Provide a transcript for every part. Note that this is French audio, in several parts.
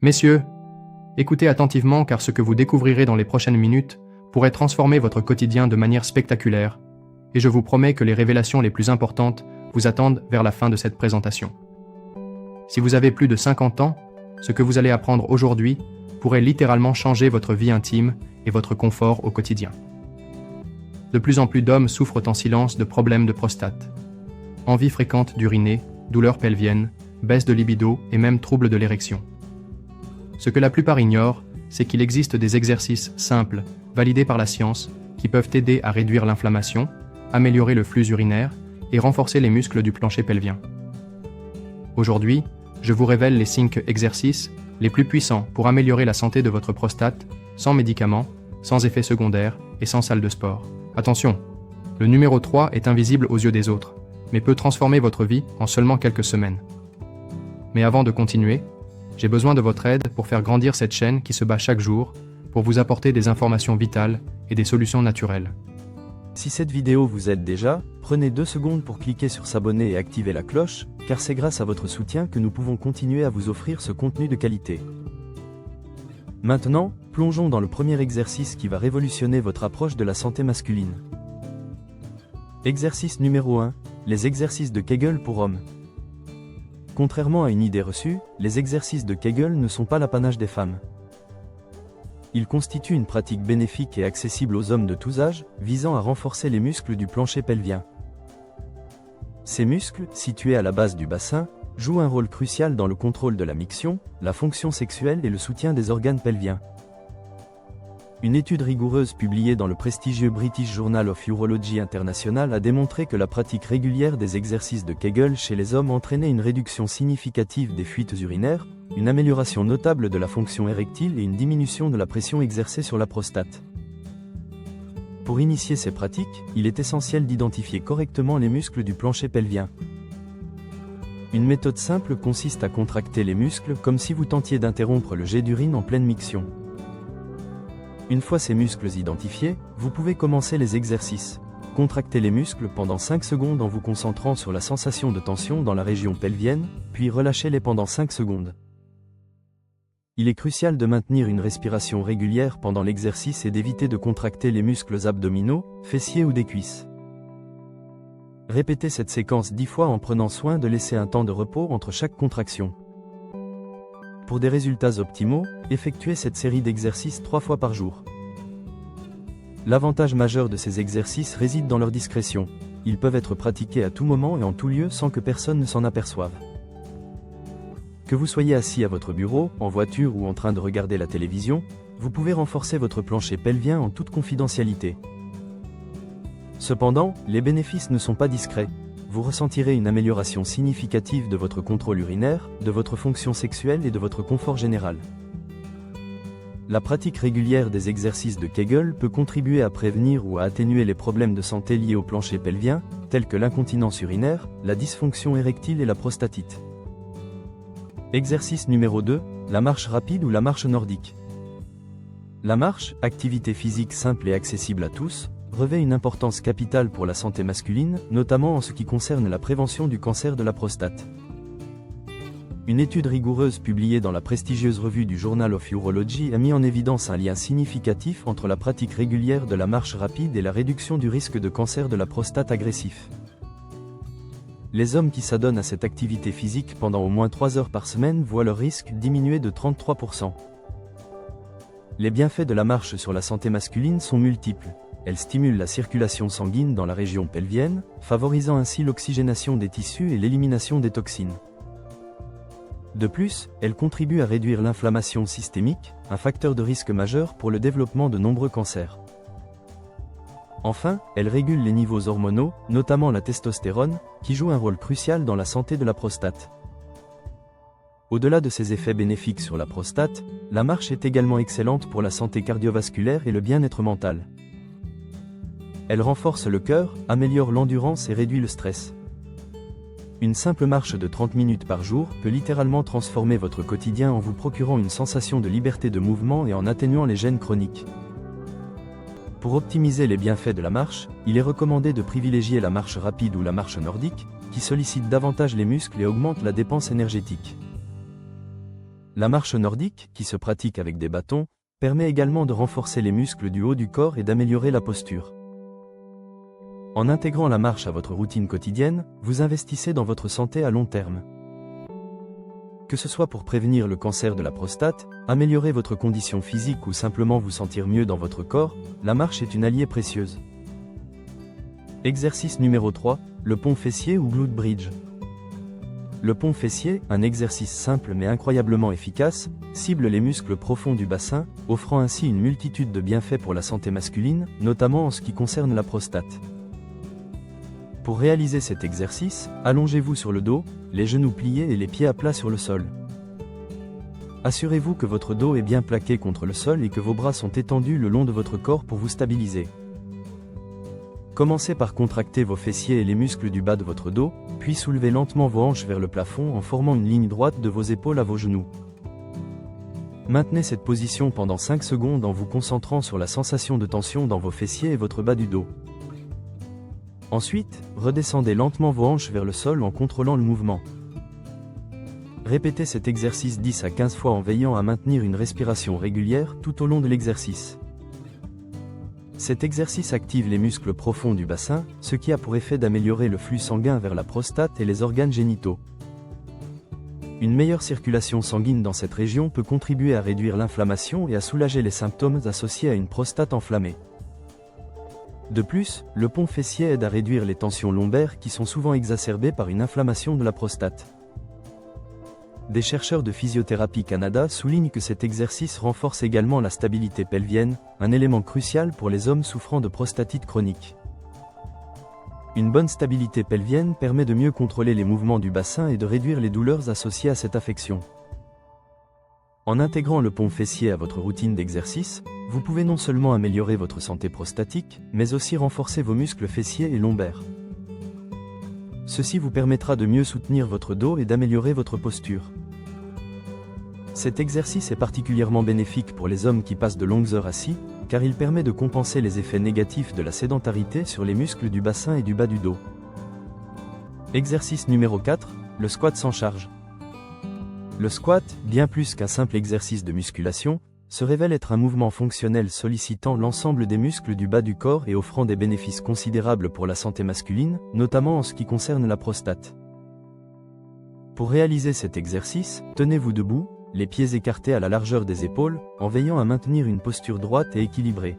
Messieurs, écoutez attentivement car ce que vous découvrirez dans les prochaines minutes pourrait transformer votre quotidien de manière spectaculaire, et je vous promets que les révélations les plus importantes vous attendent vers la fin de cette présentation. Si vous avez plus de 50 ans, ce que vous allez apprendre aujourd'hui pourrait littéralement changer votre vie intime et votre confort au quotidien. De plus en plus d'hommes souffrent en silence de problèmes de prostate. Envie fréquente d'uriner, douleurs pelviennes, baisse de libido et même troubles de l'érection. Ce que la plupart ignorent, c'est qu'il existe des exercices simples, validés par la science, qui peuvent aider à réduire l'inflammation, améliorer le flux urinaire et renforcer les muscles du plancher pelvien. Aujourd'hui, je vous révèle les 5 exercices les plus puissants pour améliorer la santé de votre prostate, sans médicaments, sans effets secondaires et sans salle de sport. Attention, le numéro 3 est invisible aux yeux des autres, mais peut transformer votre vie en seulement quelques semaines. Mais avant de continuer, j'ai besoin de votre aide pour faire grandir cette chaîne qui se bat chaque jour pour vous apporter des informations vitales et des solutions naturelles. Si cette vidéo vous aide déjà, prenez 2 secondes pour cliquer sur s'abonner et activer la cloche, car c'est grâce à votre soutien que nous pouvons continuer à vous offrir ce contenu de qualité. Maintenant, plongeons dans le premier exercice qui va révolutionner votre approche de la santé masculine. Exercice numéro 1, les exercices de Kegel pour hommes. Contrairement à une idée reçue, les exercices de Kegel ne sont pas l'apanage des femmes. Ils constituent une pratique bénéfique et accessible aux hommes de tous âges, visant à renforcer les muscles du plancher pelvien. Ces muscles, situés à la base du bassin, jouent un rôle crucial dans le contrôle de la miction, la fonction sexuelle et le soutien des organes pelviens. Une étude rigoureuse publiée dans le prestigieux British Journal of Urology International a démontré que la pratique régulière des exercices de Kegel chez les hommes entraînait une réduction significative des fuites urinaires, une amélioration notable de la fonction érectile et une diminution de la pression exercée sur la prostate. Pour initier ces pratiques, il est essentiel d'identifier correctement les muscles du plancher pelvien. Une méthode simple consiste à contracter les muscles comme si vous tentiez d'interrompre le jet d'urine en pleine miction. Une fois ces muscles identifiés, vous pouvez commencer les exercices. Contractez les muscles pendant 5 secondes en vous concentrant sur la sensation de tension dans la région pelvienne, puis relâchez-les pendant 5 secondes. Il est crucial de maintenir une respiration régulière pendant l'exercice et d'éviter de contracter les muscles abdominaux, fessiers ou des cuisses. Répétez cette séquence 10 fois en prenant soin de laisser un temps de repos entre chaque contraction. Pour des résultats optimaux, effectuez cette série d'exercices 3 fois par jour. L'avantage majeur de ces exercices réside dans leur discrétion. Ils peuvent être pratiqués à tout moment et en tout lieu sans que personne ne s'en aperçoive. Que vous soyez assis à votre bureau, en voiture ou en train de regarder la télévision, vous pouvez renforcer votre plancher pelvien en toute confidentialité. Cependant, les bénéfices ne sont pas discrets. Vous ressentirez une amélioration significative de votre contrôle urinaire, de votre fonction sexuelle et de votre confort général. La pratique régulière des exercices de Kegel peut contribuer à prévenir ou à atténuer les problèmes de santé liés au plancher pelvien, tels que l'incontinence urinaire, la dysfonction érectile et la prostatite. Exercice numéro 2, la marche rapide ou la marche nordique. La marche, activité physique simple et accessible à tous, revêt une importance capitale pour la santé masculine, notamment en ce qui concerne la prévention du cancer de la prostate. Une étude rigoureuse publiée dans la prestigieuse revue du Journal of Urology a mis en évidence un lien significatif entre la pratique régulière de la marche rapide et la réduction du risque de cancer de la prostate agressif. Les hommes qui s'adonnent à cette activité physique pendant au moins 3 heures par semaine voient leur risque diminuer de 33%. Les bienfaits de la marche sur la santé masculine sont multiples. Elle stimule la circulation sanguine dans la région pelvienne, favorisant ainsi l'oxygénation des tissus et l'élimination des toxines. De plus, elle contribue à réduire l'inflammation systémique, un facteur de risque majeur pour le développement de nombreux cancers. Enfin, elle régule les niveaux hormonaux, notamment la testostérone, qui joue un rôle crucial dans la santé de la prostate. Au-delà de ses effets bénéfiques sur la prostate, la marche est également excellente pour la santé cardiovasculaire et le bien-être mental. Elle renforce le cœur, améliore l'endurance et réduit le stress. Une simple marche de 30 minutes par jour peut littéralement transformer votre quotidien en vous procurant une sensation de liberté de mouvement et en atténuant les gênes chroniques. Pour optimiser les bienfaits de la marche, il est recommandé de privilégier la marche rapide ou la marche nordique, qui sollicite davantage les muscles et augmente la dépense énergétique. La marche nordique, qui se pratique avec des bâtons, permet également de renforcer les muscles du haut du corps et d'améliorer la posture. En intégrant la marche à votre routine quotidienne, vous investissez dans votre santé à long terme. Que ce soit pour prévenir le cancer de la prostate, améliorer votre condition physique ou simplement vous sentir mieux dans votre corps, la marche est une alliée précieuse. Exercice numéro 3, le pont fessier ou glute bridge. Le pont fessier, un exercice simple mais incroyablement efficace, cible les muscles profonds du bassin, offrant ainsi une multitude de bienfaits pour la santé masculine, notamment en ce qui concerne la prostate. Pour réaliser cet exercice, allongez-vous sur le dos, les genoux pliés et les pieds à plat sur le sol. Assurez-vous que votre dos est bien plaqué contre le sol et que vos bras sont étendus le long de votre corps pour vous stabiliser. Commencez par contracter vos fessiers et les muscles du bas de votre dos, puis soulevez lentement vos hanches vers le plafond en formant une ligne droite de vos épaules à vos genoux. Maintenez cette position pendant 5 secondes en vous concentrant sur la sensation de tension dans vos fessiers et votre bas du dos. Ensuite, redescendez lentement vos hanches vers le sol en contrôlant le mouvement. Répétez cet exercice 10 à 15 fois en veillant à maintenir une respiration régulière tout au long de l'exercice. Cet exercice active les muscles profonds du bassin, ce qui a pour effet d'améliorer le flux sanguin vers la prostate et les organes génitaux. Une meilleure circulation sanguine dans cette région peut contribuer à réduire l'inflammation et à soulager les symptômes associés à une prostate enflammée. De plus, le pont fessier aide à réduire les tensions lombaires qui sont souvent exacerbées par une inflammation de la prostate. Des chercheurs de Physiothérapie Canada soulignent que cet exercice renforce également la stabilité pelvienne, un élément crucial pour les hommes souffrant de prostatite chronique. Une bonne stabilité pelvienne permet de mieux contrôler les mouvements du bassin et de réduire les douleurs associées à cette affection. En intégrant le pont fessier à votre routine d'exercice, vous pouvez non seulement améliorer votre santé prostatique, mais aussi renforcer vos muscles fessiers et lombaires. Ceci vous permettra de mieux soutenir votre dos et d'améliorer votre posture. Cet exercice est particulièrement bénéfique pour les hommes qui passent de longues heures assis, car il permet de compenser les effets négatifs de la sédentarité sur les muscles du bassin et du bas du dos. Exercice numéro 4, le squat sans charge. Le squat, bien plus qu'un simple exercice de musculation, se révèle être un mouvement fonctionnel sollicitant l'ensemble des muscles du bas du corps et offrant des bénéfices considérables pour la santé masculine, notamment en ce qui concerne la prostate. Pour réaliser cet exercice, tenez-vous debout, les pieds écartés à la largeur des épaules, en veillant à maintenir une posture droite et équilibrée.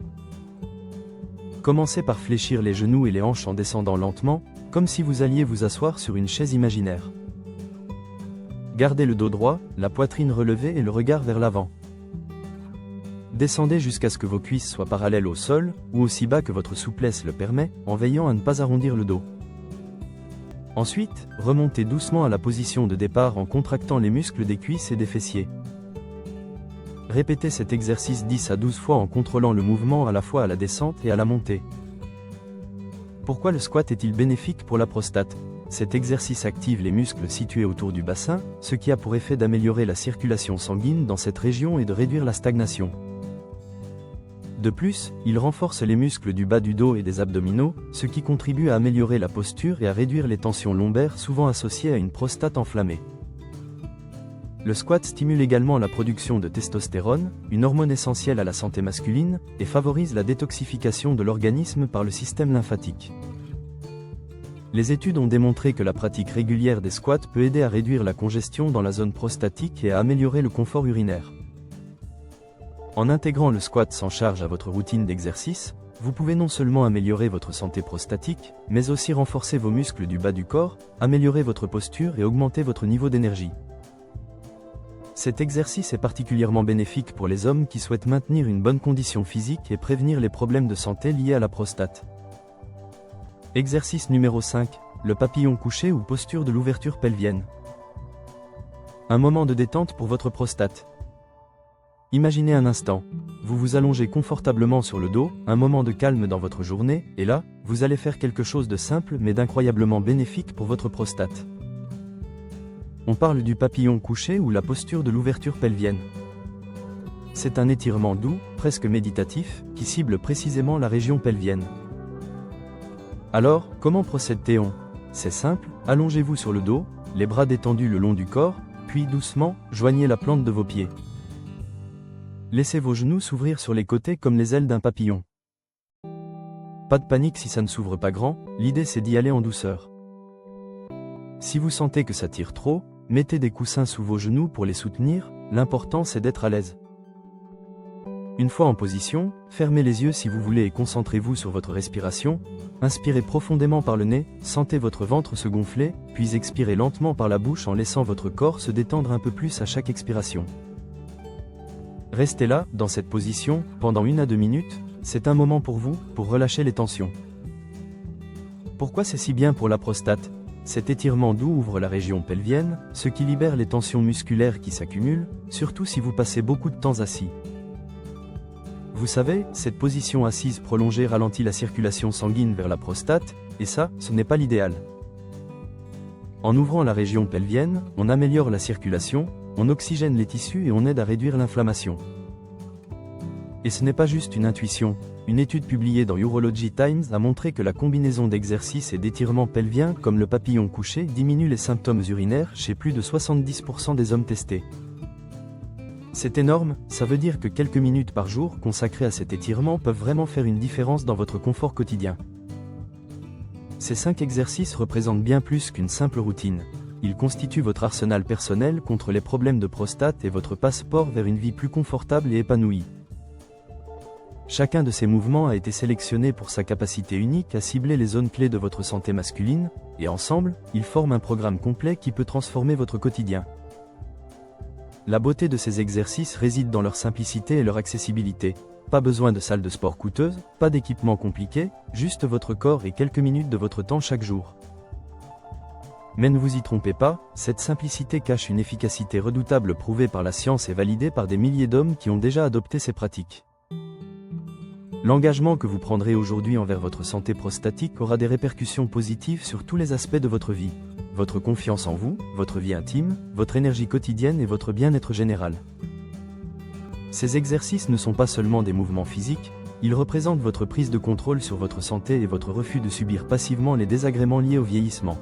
Commencez par fléchir les genoux et les hanches en descendant lentement, comme si vous alliez vous asseoir sur une chaise imaginaire. Gardez le dos droit, la poitrine relevée et le regard vers l'avant. Descendez jusqu'à ce que vos cuisses soient parallèles au sol, ou aussi bas que votre souplesse le permet, en veillant à ne pas arrondir le dos. Ensuite, remontez doucement à la position de départ en contractant les muscles des cuisses et des fessiers. Répétez cet exercice 10 à 12 fois en contrôlant le mouvement à la fois à la descente et à la montée. Pourquoi le squat est-il bénéfique pour la prostate ? Cet exercice active les muscles situés autour du bassin, ce qui a pour effet d'améliorer la circulation sanguine dans cette région et de réduire la stagnation. De plus, il renforce les muscles du bas du dos et des abdominaux, ce qui contribue à améliorer la posture et à réduire les tensions lombaires souvent associées à une prostate enflammée. Le squat stimule également la production de testostérone, une hormone essentielle à la santé masculine, et favorise la détoxification de l'organisme par le système lymphatique. Les études ont démontré que la pratique régulière des squats peut aider à réduire la congestion dans la zone prostatique et à améliorer le confort urinaire. En intégrant le squat sans charge à votre routine d'exercice, vous pouvez non seulement améliorer votre santé prostatique, mais aussi renforcer vos muscles du bas du corps, améliorer votre posture et augmenter votre niveau d'énergie. Cet exercice est particulièrement bénéfique pour les hommes qui souhaitent maintenir une bonne condition physique et prévenir les problèmes de santé liés à la prostate. Exercice numéro 5, le papillon couché ou posture de l'ouverture pelvienne. Un moment de détente pour votre prostate. Imaginez un instant, vous vous allongez confortablement sur le dos, un moment de calme dans votre journée, et là, vous allez faire quelque chose de simple mais d'incroyablement bénéfique pour votre prostate. On parle du papillon couché ou la posture de l'ouverture pelvienne. C'est un étirement doux, presque méditatif, qui cible précisément la région pelvienne. Alors, comment procède-t-on ? C'est simple, allongez-vous sur le dos, les bras détendus le long du corps, puis doucement, joignez la plante de vos pieds. Laissez vos genoux s'ouvrir sur les côtés comme les ailes d'un papillon. Pas de panique si ça ne s'ouvre pas grand, l'idée c'est d'y aller en douceur. Si vous sentez que ça tire trop, mettez des coussins sous vos genoux pour les soutenir, l'important c'est d'être à l'aise. Une fois en position, fermez les yeux si vous voulez et concentrez-vous sur votre respiration. Inspirez profondément par le nez, sentez votre ventre se gonfler, puis expirez lentement par la bouche en laissant votre corps se détendre un peu plus à chaque expiration. Restez là, dans cette position, pendant 1 à 2 minutes, c'est un moment pour vous, pour relâcher les tensions. Pourquoi c'est si bien pour la prostate ? Cet étirement doux ouvre la région pelvienne, ce qui libère les tensions musculaires qui s'accumulent, surtout si vous passez beaucoup de temps assis. Vous savez, cette position assise prolongée ralentit la circulation sanguine vers la prostate, et ça, ce n'est pas l'idéal. En ouvrant la région pelvienne, on améliore la circulation, on oxygène les tissus et on aide à réduire l'inflammation. Et ce n'est pas juste une intuition. Une étude publiée dans Urology Times a montré que la combinaison d'exercices et d'étirements pelviens comme le papillon couché diminue les symptômes urinaires chez plus de 70% des hommes testés. C'est énorme, ça veut dire que quelques minutes par jour consacrées à cet étirement peuvent vraiment faire une différence dans votre confort quotidien. Ces 5 exercices représentent bien plus qu'une simple routine. Ils constituent votre arsenal personnel contre les problèmes de prostate et votre passeport vers une vie plus confortable et épanouie. Chacun de ces mouvements a été sélectionné pour sa capacité unique à cibler les zones clés de votre santé masculine, et ensemble, ils forment un programme complet qui peut transformer votre quotidien. La beauté de ces exercices réside dans leur simplicité et leur accessibilité. Pas besoin de salle de sport coûteuse, pas d'équipement compliqué, juste votre corps et quelques minutes de votre temps chaque jour. Mais ne vous y trompez pas, cette simplicité cache une efficacité redoutable prouvée par la science et validée par des milliers d'hommes qui ont déjà adopté ces pratiques. L'engagement que vous prendrez aujourd'hui envers votre santé prostatique aura des répercussions positives sur tous les aspects de votre vie. Votre confiance en vous, votre vie intime, votre énergie quotidienne et votre bien-être général. Ces exercices ne sont pas seulement des mouvements physiques, ils représentent votre prise de contrôle sur votre santé et votre refus de subir passivement les désagréments liés au vieillissement.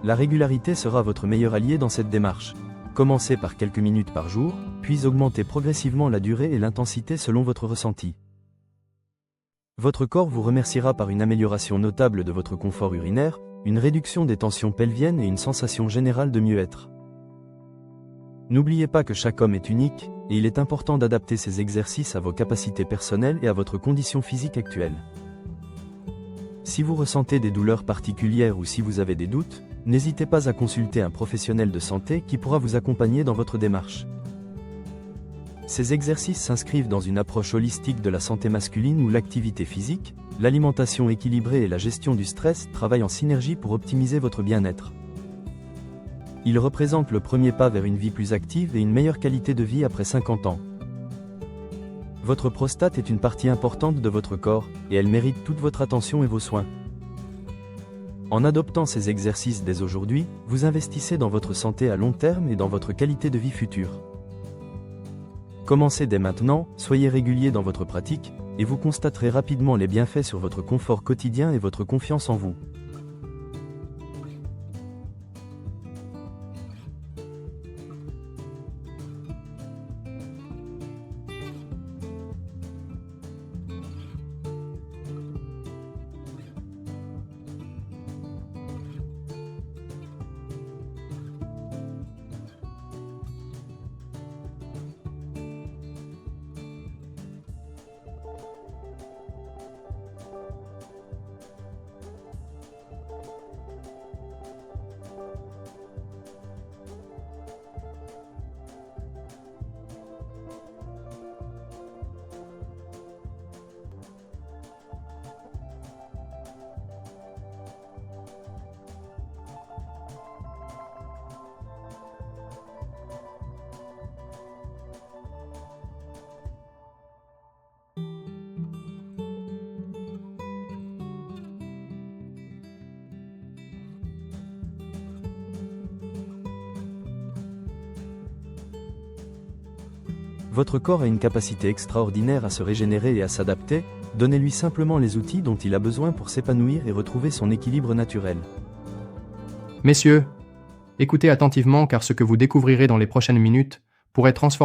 La régularité sera votre meilleur allié dans cette démarche. Commencez par quelques minutes par jour, puis augmentez progressivement la durée et l'intensité selon votre ressenti. Votre corps vous remerciera par une amélioration notable de votre confort urinaire, une réduction des tensions pelviennes et une sensation générale de mieux-être. N'oubliez pas que chaque homme est unique, et il est important d'adapter ces exercices à vos capacités personnelles et à votre condition physique actuelle. Si vous ressentez des douleurs particulières ou si vous avez des doutes, n'hésitez pas à consulter un professionnel de santé qui pourra vous accompagner dans votre démarche. Ces exercices s'inscrivent dans une approche holistique de la santé masculine où l'activité physique, l'alimentation équilibrée et la gestion du stress travaillent en synergie pour optimiser votre bien-être. Ils représentent le premier pas vers une vie plus active et une meilleure qualité de vie après 50 ans. Votre prostate est une partie importante de votre corps, et elle mérite toute votre attention et vos soins. En adoptant ces exercices dès aujourd'hui, vous investissez dans votre santé à long terme et dans votre qualité de vie future. Commencez dès maintenant, soyez régulier dans votre pratique, et vous constaterez rapidement les bienfaits sur votre confort quotidien et votre confiance en vous. Votre corps a une capacité extraordinaire à se régénérer et à s'adapter, donnez-lui simplement les outils dont il a besoin pour s'épanouir et retrouver son équilibre naturel. Messieurs, Écoutez attentivement car ce que vous découvrirez dans les prochaines minutes pourrait transformer